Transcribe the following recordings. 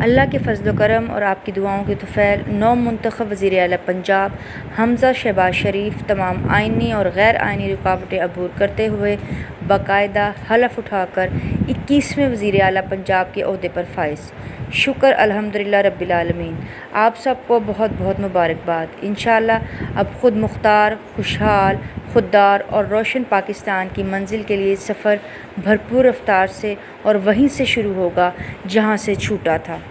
अल्लाह के फजल करम और आपकी दुआओं के तुफ़ैल नौ मुंतखब वज़ीर आला पंजाब हमज़ा शहबाज शरीफ तमाम आइनी और गैर आइनी रुकावटें अबूर करते हुए बाकायदा हलफ उठाकर 21वें वज़ीर आला पंजाब के ओहदे पर फाइज। शुक्र अल्हम्दुलिल्लाह रब्बिल आलमीन। आप सबको बहुत बहुत मुबारकबाद। इंशाअल्लाह अब ख़ुद मुख्तार, खुशहाल, खुददार और रोशन पाकिस्तान की मंजिल के लिए सफ़र भरपूर रफ्तार से और वहीं से शुरू होगा जहां से छूटा था।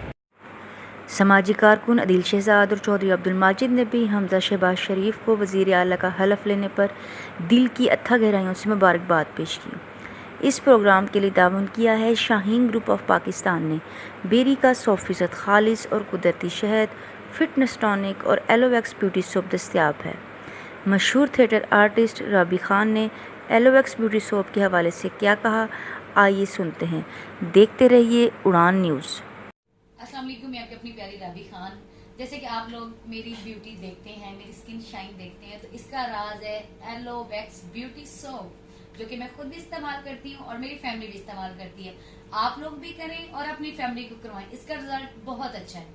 समाजी कारकुन अदील शहजाद और चौधरी अब्दुल माजिद ने भी हमज़ा शहबाज शरीफ को वज़ीर आला का हलफ लेने पर दिल की अथाह गहराइयों से मुबारकबाद पेश की। इस प्रोग्राम के लिए ताउन किया है शाहीन ग्रुप ऑफ पाकिस्तान ने। बेरी का 100% खालिस और कुदरती शहद, फिटनेस टॉनिक और एलोवेक्स ब्यूटी सोप दस्तियाब है। मशहूर थिएटर आर्टिस्ट राबी खान ने एलोवेक्स ब्यूटी सोप के हवाले से क्या कहा, आइए सुनते हैं। देखते रहिए उड़ान न्यूज़। अस्सलाम वालेकुम, मैं आपकी अपनी प्यारी राबी खान। जैसे कि आप लोग मेरी ब्यूटी देखते हैं, मेरी स्किन शाइन देखते हैं, तो इसका राज है एलोवेक्स ब्यूटी सोप, जो कि मैं खुद भी इस्तेमाल करती हूँ और मेरी फैमिली भी इस्तेमाल करती है। आप लोग भी करें और अपनी फैमिली को करवाएं, इसका रिजल्ट बहुत अच्छा है।